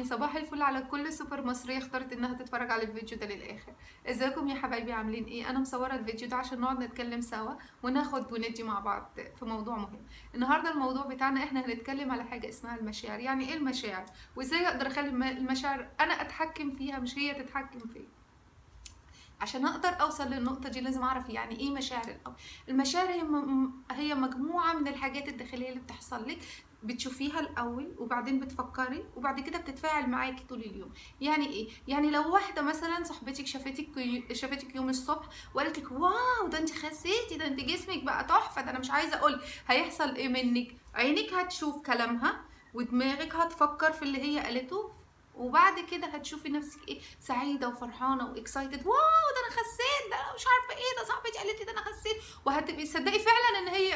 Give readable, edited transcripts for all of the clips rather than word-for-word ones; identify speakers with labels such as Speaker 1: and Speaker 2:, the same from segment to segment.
Speaker 1: صباح الفل على كل سوبر مصرية اختارت انها تتفرج على الفيديو ده للاخر. ازيكم يا حبايبي، عاملين ايه؟ انا مصورة الفيديو ده عشان نقعد نتكلم سوا وناخد وندي مع بعض في موضوع مهم. النهاردة الموضوع بتاعنا احنا هنتكلم على حاجة اسمها المشاعر. يعني ايه المشاعر؟ وازاي اقدر اخلي المشاعر انا اتحكم فيها مش هي تتحكم فيا. عشان اقدر اوصل للنقطة دي لازم اعرف يعني ايه مشاعر الاول. المشاعر هي مجموعة من الحاجات الداخلية اللي بتحصل لك، بتشوفيها الاول وبعدين بتفكري وبعد كده بتتفاعل معاكي طول اليوم. يعني ايه؟ يعني لو واحده مثلا صاحبتك شافتك يوم الصبح وقالت لك واو ده انت خسيتي، ده انت جسمك بقى تحفه، ده انا مش عايزه اقول، هيحصل ايه منك؟ عينك هتشوف كلامها ودماغك هتفكر في اللي هي قالته، وبعد كده هتشوفي نفسك ايه، سعيده وفرحانه واكسايتد، واو ده انا خسيت، ده انا مش عارفه ايه، ده صاحبتي قالت لي ده انا خسيت، وهتبقي تصدقي فعلا ان هي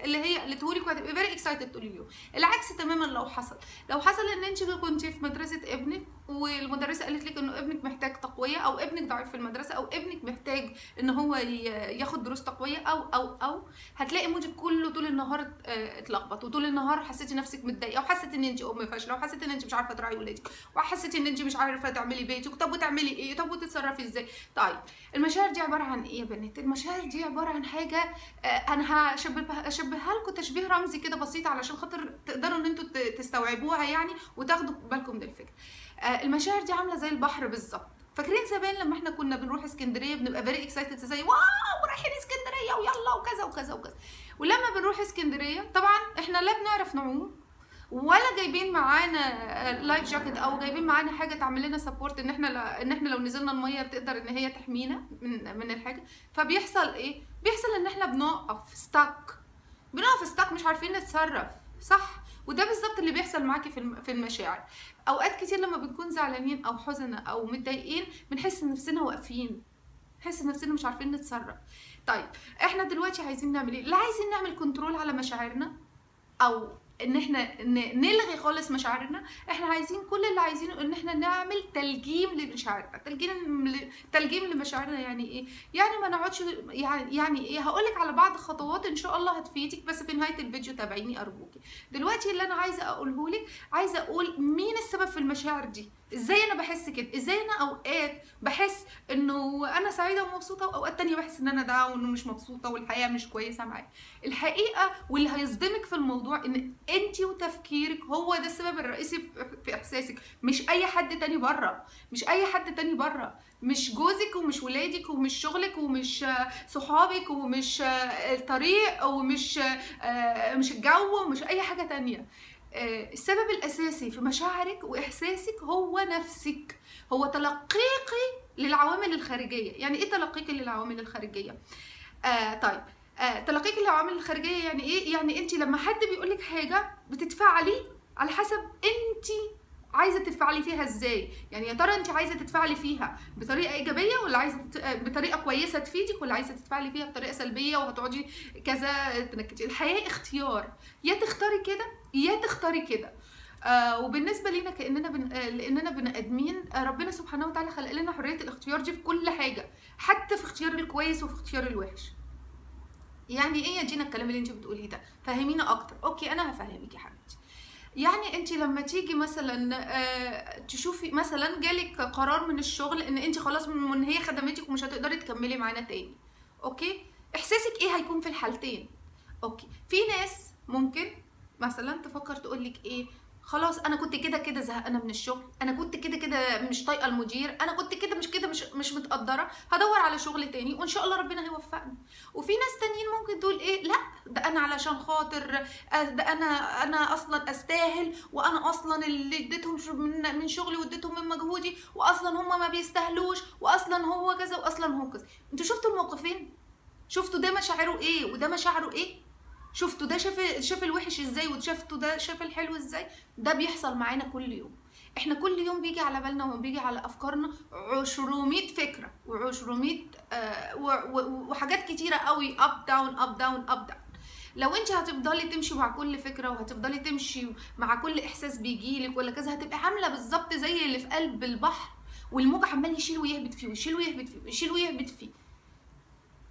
Speaker 1: اللي هي قالته لك، وهتبقي فيري اكسايتد طول اليوم. العكس تماما لو حصل ان انت كنت في مدرسه ابنك والمدرسه قالت لك انه ابنك محتاج تقويه، او ابنك ضعيف في المدرسه، او ابنك محتاج ان هو ياخد دروس تقويه، او هتلاقي مودك كله طول النهار اتلخبط، وطول النهار حسيتي نفسك متضايقه، وحسيتي ان انت ام فاشله، وحسيتي ان انت مش عارفه تراعي ولادك، وحسيتي ان انت مش عارفه تعملي بيتك. طب وتعملي ايه؟ طب وتتصرفي ازاي؟ طيب المشاعر دي عباره عن ايه يا بنات؟ المشاعر دي عباره عن حاجه انا هشبهها لكم تشبيه رمزي كده بسيط علشان خاطر تقدروا ان انتوا تستوعبوها يعني وتاخدوا بالكم من الفكره. المشاعر دي عامله زي البحر بالظبط. فاكرين زمان لما احنا كنا بنروح اسكندريه بنبقى فيري اكسايتد، زي واو رايحين اسكندريه ويلا وكذا وكذا وكذا. ولما بنروح اسكندريه طبعا احنا لا بنعرف نعوم ولا جايبين معانا لايف جاكيت، او جايبين معانا حاجه تعمل لنا سبورت ان احنا لو نزلنا الميه بتقدر ان هي تحمينا من الحاجه. فبيحصل ايه؟ بيحصل ان احنا بنقف ستاك مش عارفين نتصرف، صح؟ وده بالظبط اللي بيحصل معاكي في المشاعر. اوقات كتير لما بنكون زعلانين او حزنة او متضايقين بنحس ان نفسنا واقفين، نحس نفسنا مش عارفين نتصرف. طيب احنا دلوقتي عايزين نعمل ايه؟ لا عايزين نعمل كنترول على مشاعرنا او ان احنا نلغي خالص مشاعرنا. احنا عايزين كل اللي عايزينه ان احنا نعمل تلجيم لمشاعرنا. تلجيم لمشاعرنا يعني ايه؟ يعني ما نقعدش، يعني ايه؟ هقولك على بعض خطوات ان شاء الله هتفيدك، بس في نهايه الفيديو تابعيني ارجوكي. دلوقتي اللي انا عايزه اقوله لك، عايزه اقول مين السبب في المشاعر دي، ازاي انا بحس كده، ازاي انا اوقات بحس انه انا سعيده ومبسوطه، واوقات تانية بحس ان انا داون ومش مبسوطه والحياه مش كويسه معايا. الحقيقه واللي هيصدمك في الموضوع ان انت وتفكيرك هو ده السبب الرئيسي في احساسك، مش اي حد تاني بره، مش اي حد تاني بره، مش جوزك ومش ولادك ومش شغلك ومش صحابك ومش الطريق ومش مش الجو ومش اي حاجه تانية. السبب الاساسي في مشاعرك واحساسك هو نفسك، هو تلقيقي للعوامل الخارجيه. يعني ايه تلقيقي للعوامل الخارجيه؟ طيب تلقيك للعوامل الخارجيه يعني ايه؟ يعني انت لما حد بيقولك حاجه بتتفاعلي على حسب انت عايزه تتفاعلي فيها ازاي. يعني يا ترى انت عايزه تتفاعلي فيها بطريقه ايجابيه، ولا عايزه بطريقه كويسه تفيدك، ولا عايزه تتفاعلي فيها بطريقه سلبيه وهتقعدي كذا تنكدي. الحياه اختيار، يا تختاري كده يا تختاري كده. وبالنسبه لينا كاننا لاننا بني ادمين، ربنا سبحانه وتعالى خلق لنا حريه الاختيار دي في كل حاجه، حتى في اختيار الكويس وفي اختيار الوحش. يعني ايه يا جينا الكلام اللي انت بتقوليه ده؟ فهمينا اكتر. اوكي انا هفهمك يا حبيبتي. يعني انت لما تيجي مثلا تشوفي مثلا جالك قرار من الشغل ان انت خلاص من هي خدمتك ومش هتقدري تكملي معانا تاني، اوكي؟ احساسك ايه هيكون في الحالتين؟ اوكي، في ناس ممكن مثلا تفكر تقولك ايه، خلاص انا كنت كده كده زهقانه من الشغل، انا كنت كده كده مش طايقه المدير، انا كنت كده مش متقدره، هدور على شغل تاني وان شاء الله ربنا هيوفقني. وفي ناس تانيين ممكن تقول ايه، لا ده انا علشان خاطر ده انا اصلا استاهل، وانا اصلا اللي اديتهم من شغلي واديتهم من مجهودي، واصلا هم ما بيستاهلوش، واصلا هو كذا واصلا هو كذا. انتوا شفتوا الموقفين؟ شفتوا ده مشاعره ايه وده مشاعره ايه؟ شفتوا ده شاف الوحش ازاي وشفتوا ده شاف الحلو ازاي؟ ده بيحصل معانا كل يوم. احنا كل يوم بيجي على بالنا وبيجي على افكارنا 200 فكره و200 وحاجات كتيره قوي، اب داون اب داون اب داون. لو انت هتفضلي تمشي مع كل فكره وهتفضلي تمشي مع كل احساس بيجيلك ولا كذا، هتبقى عامله بالظبط زي اللي في قلب البحر والموج عمال يشيل ويهبط فيه ويشيل ويهبط فيه ويشيل ويهبط فيه.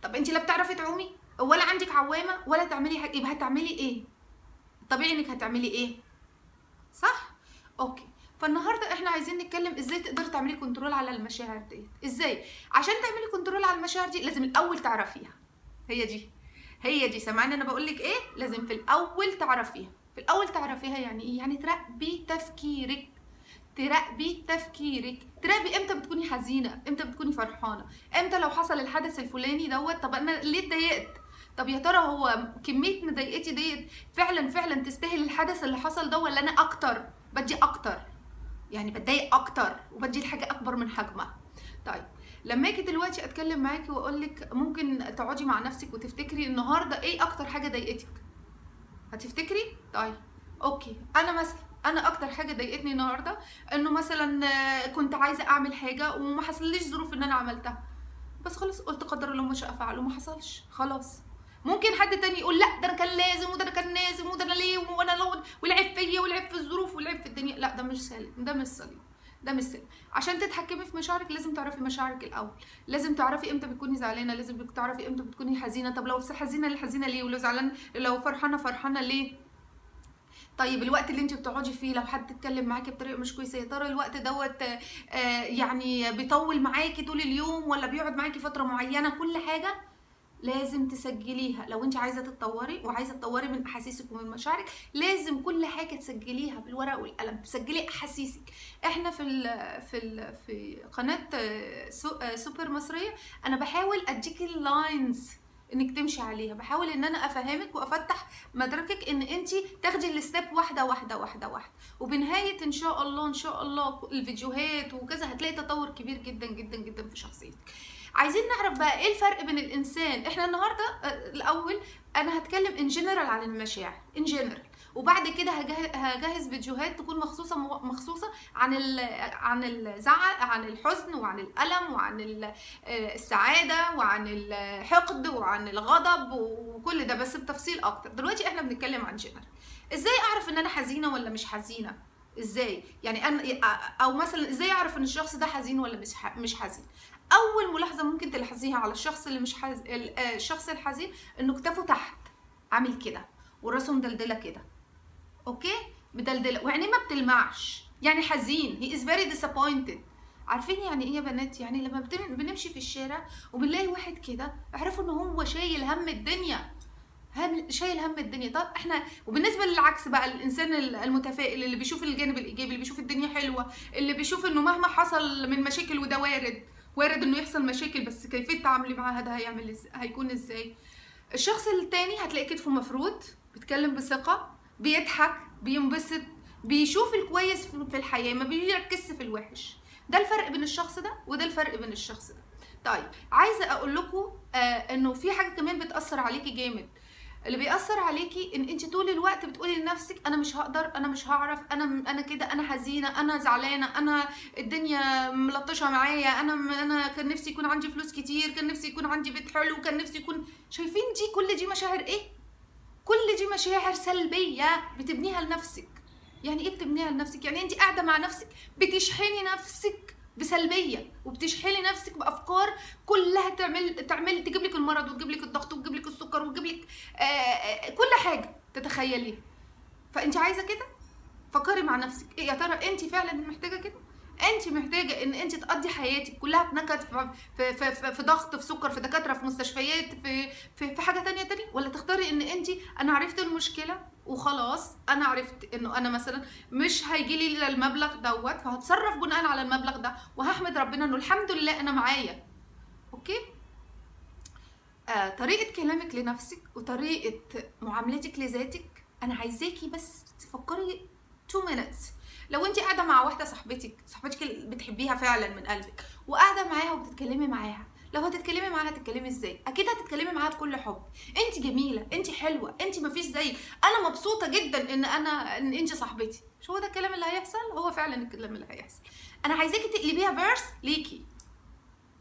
Speaker 1: طب انت لا بتعرفي تعومي ولا عندك عوامه ولا تعملي حاجه، يبقى هتعملي ايه؟ طبيعي انك هتعملي ايه، صح؟ اوكي. فالنهارده احنا عايزين نتكلم ازاي تقدري تعملي كنترول على المشاعر ديت. ازاي؟ عشان تعملي كنترول على المشاعر دي لازم الاول تعرفيها. هي دي سامعاني انا بقول لك ايه؟ لازم في الاول تعرفيها. في الاول تعرفيها يعني ايه؟ يعني تراقبي تفكيرك. تراقبي امتى بتكوني حزينه، امتى بتكوني فرحانه، امتى لو حصل الحدث الفلاني دوت طب انا ليه اتضايقت؟ طب يا ترى هو كميه مضايقتي ديت فعلا تستاهل الحدث اللي حصل ده، ولا انا اكتر بدي اكتر؟ يعني بتضايق اكتر وبدي الحاجه اكبر من حجمها. طيب لما اجي دلوقتي اتكلم معاكي واقول لك ممكن تقعدي مع نفسك وتفتكري النهارده ايه اكتر حاجه ضايقتك، هتفتكري؟ طيب اوكي، انا اكتر حاجه ضايقتني النهارده انه مثلا كنت عايزه اعمل حاجه وما حصلليش ظروف ان انا عملتها، بس خلاص قلت قدر الله ما شاء فعل وما حصلش خلاص. ممكن حد تاني يقول لا ده انا كان لازم وده انا كان لازم وده انا ليه وانا لو والعيب فيا والعيب في الظروف والعيب في الدنيا. لا ده مش سالم، ده مش سليم، ده مش سليم. عشان تتحكمي في مشاعرك لازم تعرفي مشاعرك الاول. لازم تعرفي امتى بتكوني زعلانه، لازم تعرفي امتى بتكوني حزينه. طب لو حزينه ليه؟ ولو زعلان لو فرحانه ليه؟ طيب الوقت اللي انت بتقعدي فيه لو حد اتكلم معاكي بطريقه مش كويسه، يا ترى الوقت دوت يعني بيطول معاكي طول اليوم ولا بيقعد معاكي فتره معينه؟ كل حاجه لازم تسجليها. لو انت عايزه تتطوري وعايزه تطوري من احاسيسك ومن مشاعرك لازم كل حاجه تسجليها بالورقه والقلم، تسجلي احاسيسك. احنا في قناه سوبر مصريه انا بحاول اديكي اللاينز انك تمشي عليها، بحاول ان انا افهمك وافتح مدركك ان انت تاخدي الستيب واحده واحده واحده واحده، وبنهايه ان شاء الله الفيديوهات وكذا هتلاقي تطور كبير جدا جدا جدا في شخصيتك. عايزين نعرف بقى ايه الفرق بين الانسان. احنا النهارده الاول انا هتكلم ان جنرال عن المشاعر ان جنرال، وبعد كده هجهز فيديوهات تكون مخصوصه عن الزعل، عن الحزن وعن الالم وعن السعاده وعن الحقد وعن الغضب وكل ده بس بتفصيل اكتر. دلوقتي احنا بنتكلم عن جنرال. ازاي اعرف ان انا حزينه ولا مش حزينه؟ ازاي يعني انا او مثلا ازاي اعرف ان الشخص ده حزين ولا مش حزين؟ اول ملاحظه ممكن تلاحظيها على الشخص اللي مش الشخص الحزين انه كتافه تحت عامل كده وراسه مدلدله كده، اوكي، مدلدله وعينيه ما بتلمعش، يعني حزين. هي از فيري ديسابوينتد. عارفين يعني ايه يا بنات؟ يعني لما بنمشي في الشارع وبنلاقي واحد كده اعرفوا ان هو شايل هم الدنيا، شايل هم الدنيا. طب احنا وبالنسبه للعكس بقى، الانسان المتفائل اللي بيشوف الجانب الايجابي، اللي بيشوف الدنيا حلوه، اللي بيشوف انه مهما حصل من مشاكل وده وارد انه يحصل مشاكل بس كيفيه تعاملي معاها ده هيكون ازاي. الشخص التاني هتلاقي كتفه مفروض، بيتكلم بثقه، بيضحك، بينبسط، بيشوف الكويس في الحياه، ما بيركزش في الوحش. ده الفرق بين الشخص ده وده الفرق بين الشخص ده. طيب عايزه اقول لكم انه في حاجه كمان بتاثر عليكي جامد. اللي بيأثر عليكي ان انت طول الوقت بتقولي لنفسك انا مش هقدر، انا مش هعرف، انا كده، انا حزينه، انا زعلانه، انا الدنيا ملطشه معايا، انا كان نفسي يكون عندي فلوس كتير، كان نفسي يكون عندي بيت حلو، كان نفسي يكون. شايفين دي؟ كل دي مشاعر ايه؟ كل دي مشاعر سلبيه بتبنيها لنفسك. يعني ايه بتبنيها لنفسك؟ يعني انت قاعده مع نفسك بتشحني نفسك بسلبيه وبتشحني نفسك بافكار كلها تعمل تجيب لك المرض وتجيب لك الضغط وتجيب لك السكر وتجيب لك كل حاجه تتخيليها. فانت عايزه كده؟ فكري مع نفسك ايه يا ترى انت فعلا محتاجه كده؟ انت محتاجه ان انت تقضي حياتك كلها في نكد، في ضغط، في سكر، في دكاتره، في مستشفيات، في حاجه تانية ولا تختاري ان انت انا عرفت المشكله وخلاص، انا عرفت انه انا مثلا مش هيجيلي الا المبلغ دوت فهتصرف بناء على المبلغ ده وهحمد ربنا انه الحمد لله انا معايا. اوكي؟ طريقه كلامك لنفسك وطريقه معاملتك لذاتك، انا عايزاكي بس تفكري 2 minutes. لو انت قاعده مع واحده صاحبتك اللي بتحبيها فعلا من قلبك وقاعده معاها وبتتكلمي معاها، لو هتتكلمي معاها هتتكلمي ازاي؟ اكيد هتتكلمي معاها بكل حب. انت جميله، انت حلوه، انت مفيش زيك، انا مبسوطه جدا ان انت صاحبتي. مش هو ده الكلام اللي هيحصل؟ هو فعلا الكلام اللي هيحصل. انا عايزاكي تقلبيها فيرس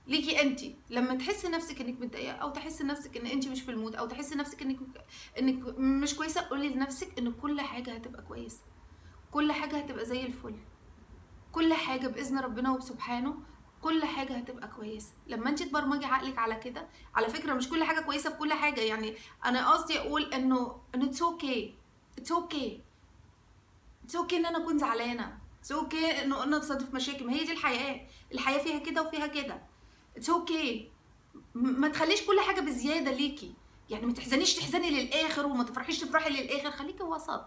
Speaker 1: ليكي انت. لما تحسي نفسك انك متضايقه او تحسي نفسك ان انت مش في المود او تحسي نفسك انك مش كويسه، قولي لنفسك ان كل حاجه هتبقى كويسه، كل حاجه هتبقى زي الفل، كل حاجه باذن ربنا وبسبحانه كل حاجه هتبقى كويسه. لما انت تبرمجي عقلك على كده، على فكره مش كل حاجه كويسه في كل حاجه، يعني انا قصدي اقول انه اتس اوكي ان انا اكون زعلانه، اتس اوكي انه قلنا تصادف مشاكل، ما هي دي الحياه، الحياه فيها كده وفيها كده. اتس اوكي. ما تخليش كل حاجه بزياده ليكي، يعني ما تحزني للاخر وما تفرحيش تفرحي للاخر. خليكي وسط،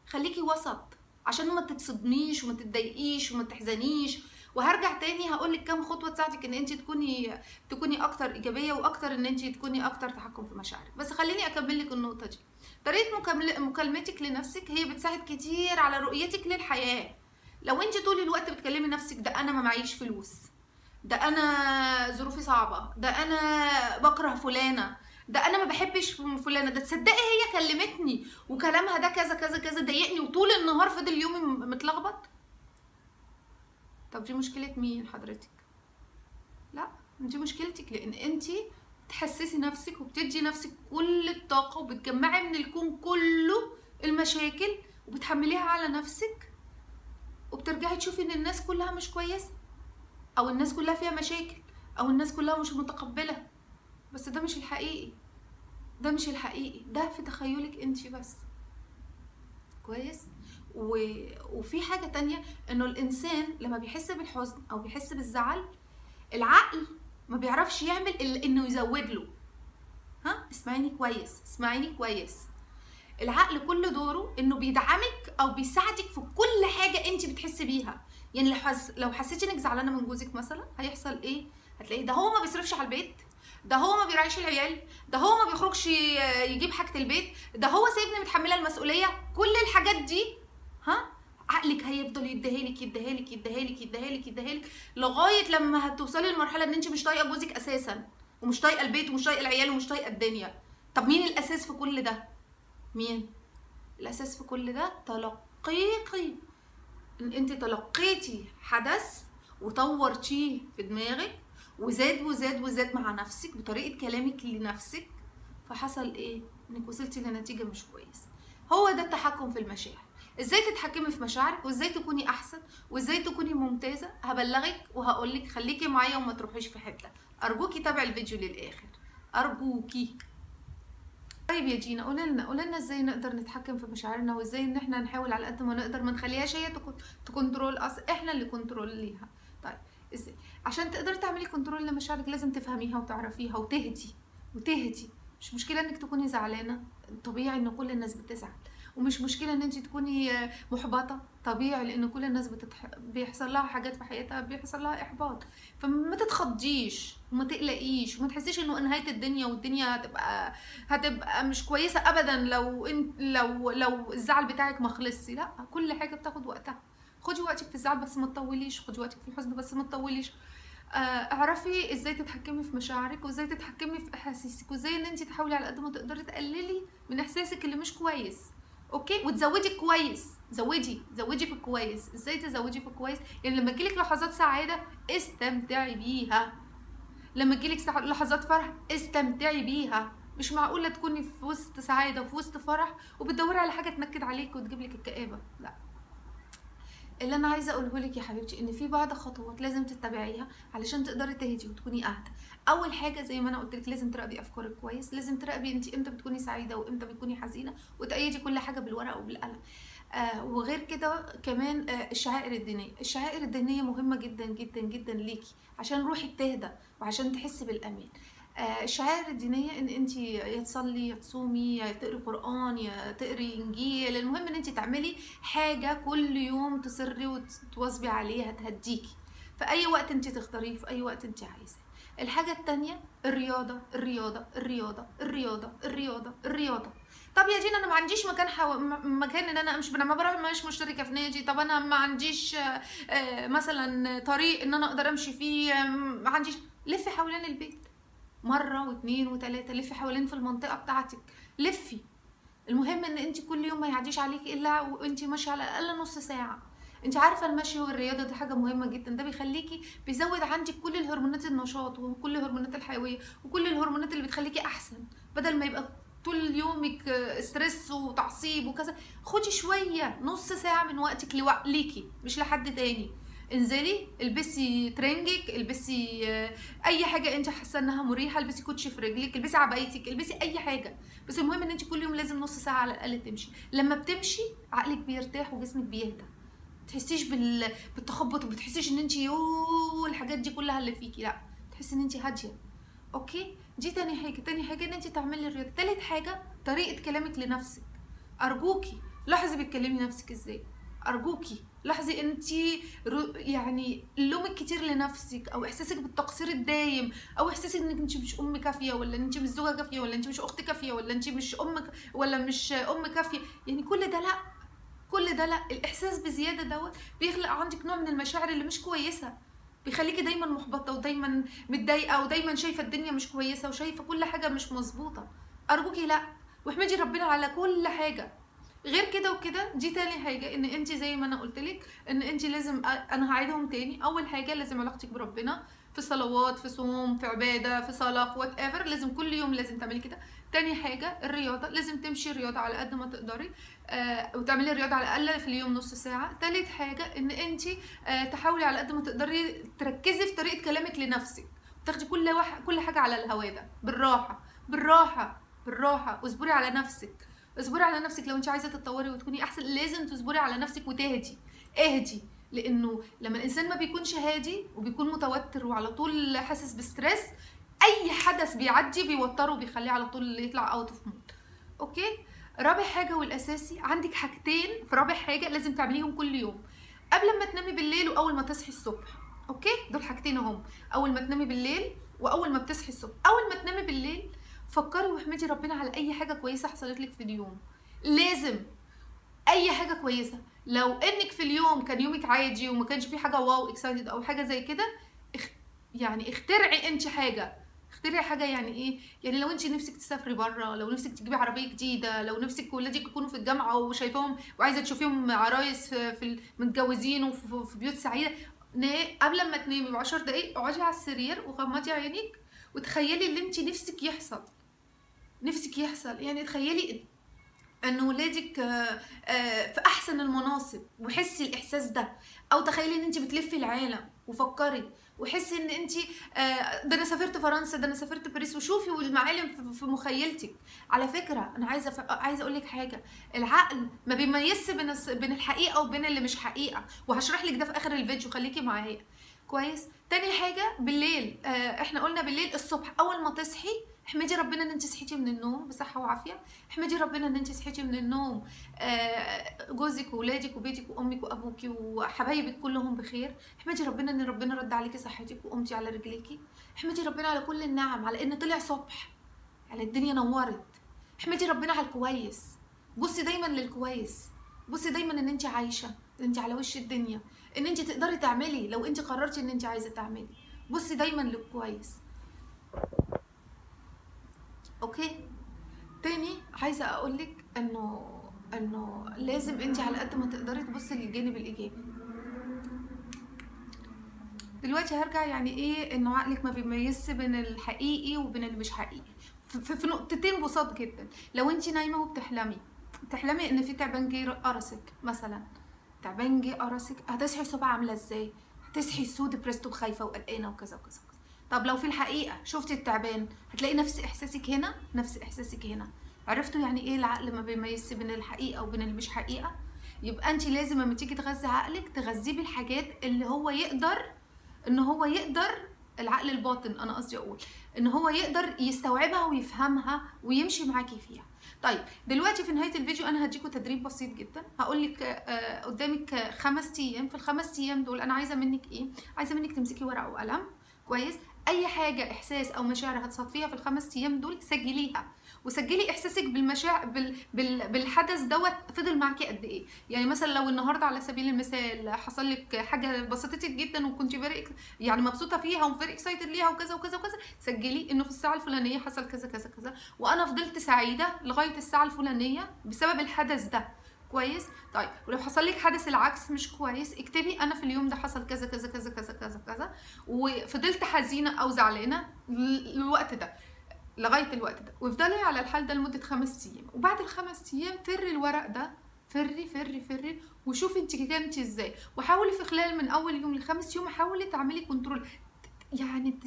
Speaker 1: خليكي وسط عشان ما تتصدميش وما تتضايقيش وما تحزنيش. وهرجع تاني هقول لك كام خطوه تساعدك ان انت تكوني اكتر ايجابيه، واكتر ان انت تكوني اكتر تحكم في مشاعرك. بس خليني اكمل لك النقطه دي. طريقه مكالمتك لنفسك هي بتساعد كتير على رؤيتك للحياه. لو انت طول الوقت بتكلمي نفسك ده انا ما معيش فلوس، ده انا ظروفي صعبه، ده انا بكره فلانه، ده انا ما بحبش فلانه، ده تصدقي هي كلمتني وكلامها ده كذا كذا كذا ضايقني وطول النهار فضل يومي متلخبط. طب دي مشكله مين حضرتك؟ لا، دي مشكلتك، لان انت تحسسي نفسك وبتدي نفسك كل الطاقه وبتجمعي من الكون كله المشاكل وبتحمليها على نفسك، وبترجعي تشوفي ان الناس كلها مش كويسه، او الناس كلها فيها مشاكل، او الناس كلها مش متقبله. بس ده مش الحقيقي، ده مش الحقيقي، ده في تخيلك انت بس. كويس. وفي حاجه تانية، انه الانسان لما بيحس بالحزن او بيحس بالزعل، العقل ما بيعرفش يعمل الا انه يزود له. ها، اسمعيني كويس، اسمعيني كويس. العقل كل دوره انه بيدعمك او بيساعدك في كل حاجه انت بتحسي بيها. يعني لو حسيتي انك زعلانه من جوزك مثلا، هيحصل ايه؟ هتلاقي ده هو ما بيصرفش على البيت، ده هو ما بيراعيش العيال، ده هو ما بيخرجش يجيب حاجه البيت، ده هو سايبني متحمله المسؤوليه. كل الحاجات دي، ها، عقلك هيفضل يديهالك يديهالك يديهالك يديهالك يديهالك لغايه لما هتوصلي لمرحله ان انت مش طايقه جوزك اساسا، ومش طايقه البيت ومش طايقه العيال ومش طايقه الدنيا. طب مين الاساس في كل ده؟ مين الاساس في كل ده؟ تلقيقي. ان انت تلقيتي حدث وطورتيه في دماغك، وزاد وزاد وزاد مع نفسك بطريقه كلامك لنفسك، فحصل ايه؟ انك وصلتي لنتيجه مش كويسه. هو ده التحكم في المشاعر. ازاي تتحكمي في مشاعرك وازاي تكوني احسن وازاي تكوني ممتازه؟ هبلغك وهقولك، خليكي معايا وما تروحيش في حته. ارجوكي تابعي الفيديو للاخر، ارجوكي. طيب يا جينا، قولي لنا ازاي نقدر نتحكم في مشاعرنا، وازاي ان احنا نحاول على قد ما نقدر ما نخليهاش هي تكنترول احنا اللي كنترول ليها. طيب ازاي؟ عشان تقدري تعملي كنترول لمشاعرك لازم تفهميها وتعرفيها وتهدي وتهدي. مش مشكله انك تكوني زعلانه، طبيعي ان كل الناس بتزعل. ومش مشكله ان انت تكوني محبطه، طبيعي لان كل الناس بيحصل لها حاجات في حياتها بيحصل لها احباط. فما تتخضيش وما تقلقيش وما تحسيش انه نهايه الدنيا والدنيا هتبقى مش كويسه ابدا لو انت لو الزعل بتاعك ما خلصش. لا، كل حاجه بتاخد وقتها. خدي وقتك في الزعل بس ما تطوليش، خدي وقتك في الحزن بس ما تطوليش. اعرفي ازاي تتحكمي في مشاعرك وازاي تتحكمي في احاسيسك وازاي ان انت تحاولي على قد ما تقدري تقللي من احساسك اللي مش كويس. اوكي، وتزودي الكويس. زودي في الكويس. ازاي تزودي في الكويس؟ يعني لما تجيلك لحظات سعاده استمتعي بيها، لما تجيلك لحظات فرح استمتعي بيها. مش معقوله تكوني في وسط سعاده وفي وسط فرح وبتدوري على حاجه تنكد عليك وتجيب لك الكآبه. لا، اللي انا عايزه اقوله لك يا حبيبتي ان في بعض خطوات لازم تتبعيها علشان تقدري تهدي وتكوني اهدى. اول حاجه زي ما انا قلت لك، لازم تراقبي افكارك كويس، لازم تراقبي انت امتى بتكوني سعيده وامتى بتكوني حزينه، وتأيدي كل حاجه بالورقه وبالقلم. وغير كده كمان الشعائر الدينيه مهمه جدا جدا جدا ليكي عشان روحك تهدى وعشان تحسي بالامان. الشعائر الدينيه ان انت يا تصلي يا تصومي يا تقري قران يا تقري انجيل، المهم ان انت تعملي حاجه كل يوم تصري وتواظبي عليها تهديكي في اي وقت انت تختاريه، في اي وقت انت عايزاه. الحاجه التانية الرياضه الرياضه الرياضه الرياضه الرياضه الرياضه. طب يا جينا انا ما عنديش مكان ان انا امشي، انا ما بروح، مش مشتركه في نادي. طب انا ما عنديش مثلا طريق ان انا اقدر امشي فيه، ما عنديش. لفي حوالين البيت مره واثنين وثلاثه، لفي حوالين في المنطقه بتاعتك، لفي. المهم ان انت كل يوم ما يعديش عليكي الا وانت ماشيه على الاقل نص ساعه. انت عارفه المشي والرياضه دي حاجه مهمه جدا، ده بيخليكي بيزود عندك كل الهرمونات النشاط وكل الهرمونات الحيويه وكل الهرمونات اللي بتخليكي احسن، بدل ما يبقى طول يومك ستريس وتعصيب وكذا. خدي شويه، نص ساعه من وقتك ليكي مش لحد تاني. انزلي البسي ترنجك، البسي اي حاجه انت حاسه انها مريحه، البسي كوتشي في رجلك، البسي عبايتك، البسي اي حاجه. بس المهم ان انت كل يوم لازم نص ساعه على الاقل تمشي. لما بتمشي عقلك بيرتاح وجسمك بيهدى. تحسيش بالتخبط، وما تحسيش ان انت الحاجات دي كلها اللي فيكي، لا، تحسي ان انت هاديه. اوكي، دي تاني حاجه. تاني حاجه ان انت تعملي الرياضه. تالت حاجه طريقه كلامك لنفسك. ارجوكي لاحظي بتكلمي نفسك ازاي. ارجوكي لاحظي انت يعني اللوم الكتير لنفسك، او احساسك بالتقصير الدايم، او احساسك انك انت مش ام كافيه، ولا انت مش زوجه كافيه، ولا انت مش اخت كافيه، ولا انت مش ولا مش ام كافيه. يعني كل ده لا، كل ده لا. الاحساس بزياده دوت بيخلق عندك نوع من المشاعر اللي مش كويسه، بيخليكي دايما محبطه ودايما متضايقه ودايما شايفه الدنيا مش كويسه وشايفه كل حاجه مش مظبوطه. ارجوكي لا، واحمدي ربنا على كل حاجه. غير كده وكده، دي تاني حاجه، ان انت زي ما انا قلت لك ان انت لازم، انا هعيدهم تاني. اول حاجه لازم علاقتك بربنا، في صلوات، في صوم، في عباده، في صلاه، في وات ايفر، لازم كل يوم لازم تعملي كده. تاني حاجه الرياضه، لازم تمشي رياضه على قد ما تقدري، وتعملي رياضه على الاقل في اليوم نص ساعه. تالت حاجه ان انت تحاولي على قد ما تقدري تركزي في طريقه كلامك لنفسك، وتاخدي كل حاجه على الهوا ده، بالراحه بالراحه بالراحه، واصبري على نفسك. اصبري على نفسك. لو انت عايزه تتطوري وتكوني احسن لازم تصبري على نفسك وتهدي. اهدي، لانه لما الانسان ما بيكونش هادي وبيكون متوتر وعلى طول حاسس بستريس، اي حدث بيعدي بيوتره وبيخليه على طول يطلع اوت اوف مود. اوكي. رابع حاجه والاساسي، عندك حاجتين في رابع حاجه لازم تعمليهم كل يوم، قبل ما تنامي بالليل واول ما تصحي الصبح. اوكي، دول حاجتين اهم، اول ما تنامي بالليل واول ما بتصحي الصبح. اول ما تنامي بالليل فكري واحمدي ربنا على اي حاجه كويسه حصلت لك في اليوم. لازم اي حاجه كويسه. لو انك في اليوم كان يومك عادي وما كانش فيه حاجه واو اكسايتد او حاجه زي كده، يعني اخترعي انت حاجه. اخترعي حاجه. يعني ايه؟ يعني لو انت نفسك تسافري بره، لو نفسك تجيبي عربيه جديده، لو نفسك ولادك يكونوا في الجامعه وشايفاهم وعايزه تشوفيهم عرايس متجوزين وفي بيوت سعيده، قبل ما تنامي ب10 دقايق اقعدي على السرير وغمضي عينيك وتخيلي اللي انت نفسك يحصل. نفسك يحصل يعني تخيلي ان ولادك في احسن المناصب، وحسي الاحساس ده. او تخيلي ان انت بتلفي العالم وفكري وحسي ان انت ده انا سافرت فرنسا، ده انا سافرت باريس، وشوفي والمعالم في مخيلتك. على فكره انا عايزه اقول لك حاجه، العقل ما بيميزش بين الحقيقه وبين اللي مش حقيقه، وهشرح لك ده في اخر الفيديو، خليكي معايا كويس. تاني حاجه بالليل، احنا قلنا بالليل. الصبح اول ما تصحي احمدي ربنا ان انت صحيتي من النوم بصحه وعافيه. احمدي ربنا ان انت صحيتي من النوم جوزك وولادك وبيتك وامك وابوك وحبايبك كلهم بخير. احمدي ربنا ان ربنا رد عليكي صحتك وقمتي على رجليكي. احمدي ربنا على كل النعم، على ان طلع صبح، على الدنيا نورت. احمدي ربنا على الكويس. بصي دايما للكويس. بصي دايما ان انت عايشه، ان انت على وش الدنيا، ان انت تقدري تعملي لو انت قررتي ان انت عايزه تعملي. بصي دايما للكويس. اوكي. تاني عايزه اقولك انه لازم انت على قد ما تقدري تبصي للجانب الايجابي. دلوقتي هرجع يعني ايه انه عقلك ما بيميزش بين الحقيقي وبين اللي مش حقيقي في نقطتين بساط جدا. لو انت نايمه وبتحلمي ان في تعبان جه قرصك مثلا، تعبان جه قرصك، هتصحي الصبح عامله ازاي؟ هتصحي سود بريست وخايفه وقلقانه وكذا وكذا وكذا. طب لو في الحقيقه شفتي التعبان، هتلاقي نفس احساسك هنا نفس احساسك هنا. عرفتوا يعني ايه العقل ما بيميزش بين الحقيقه وبين اللي مش حقيقه؟ يبقى انت لازم لما تيجي تغذي عقلك تغذيه بالحاجات اللي هو يقدر العقل الباطن انا قصدي اقول ان هو يقدر يستوعبها ويفهمها ويمشي معاكي فيها. طيب دلوقتي في نهايه الفيديو انا هديكوا تدريب بسيط جدا. هقول لك قدامك 5 ايام، في ال5 ايام دول انا عايزه منك ايه؟ عايزه منك تمسكي ورقه وقلم كويس. اي حاجه احساس او مشاعر هتصادفيها في ال5 ايام دول سجليها، وسجلي احساسك بالمشاعر بالحدث دوت فضل معاكي قد ايه. يعني مثلا لو النهارده على سبيل المثال حصل لك حاجه بسطتك جدا وكنت يعني مبسوطه فيها وفيري اكسايتد ليها وكذا وكذا وكذا، سجلي انه في الساعه الفلانيه حصل كذا كذا كذا، وانا فضلت سعيده لغايه الساعه الفلانيه بسبب الحدث ده كويس. طيب ولو حصل لك حدث العكس مش كويس، اكتبي انا في اليوم ده حصل كذا كذا كذا كذا كذا كذا، وفضلت حزينه او زعلانه الوقت ده لغايه الوقت ده، وافضلي على الحال ده لمده 5 ايام. وبعد ال5 ايام فري الورق ده، فري فري فري، وشوفي انت كنتي ازاي، وحاولي في خلال من اول يوم ل5 يوم حاولي تعملي كنترول. يعني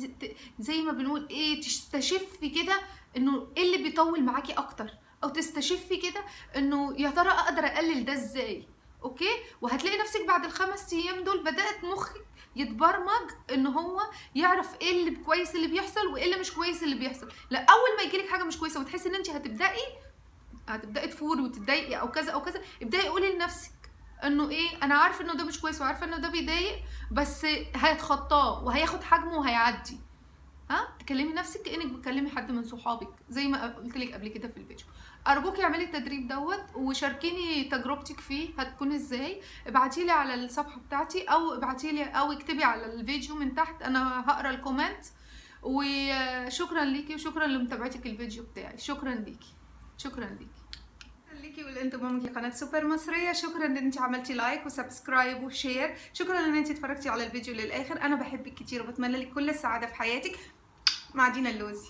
Speaker 1: زي ما بنقول ايه، تستشفي كده انه ايه اللي بيطول معاكي اكتر، او تستشفي كده انه يا ترى اقدر اقلل ده ازاي. اوكي؟ وهتلاقي نفسك بعد ال5 ايام دول بدات مخك يتبرمج ان هو يعرف ايه اللي كويس اللي بيحصل وايه اللي مش كويس اللي بيحصل. لا اول ما يجيلك حاجه مش كويسه وتحسي ان انت هتبداي تفوري وتتضايقي او كذا او كذا، ابداي قولي لنفسك انه ايه، انا عارفه انه ده مش كويس وعارفه انه ده بيضايق، بس هيتخطاه وهياخد حجمه وهيعدي. تكلمي نفسك كانك بتكلمي حد من صحابك زي ما قلت لك قبل كده في الفيديو. ارجوكي اعملي التدريب دوت وشاركيني تجربتك فيه هتكون ازاي. ابعتيلي على الصفحه بتاعتي او ابعتيلي او اكتبي على الفيديو من تحت، انا هقرا الكومنت. وشكرا ليكي وشكرا لمتابعتك الفيديو بتاعي. شكرا ليكي، شكرا ليكي ولانضمامك لقناه سوبر مصريه. شكرا ان انت عملتي لايك وسبسكرايب وشير. شكرا ان انت اتفرجتي على الفيديو للاخر. انا بحبك كتير وبتمنى لك كل السعاده في حياتك. مع دينا اللوزي.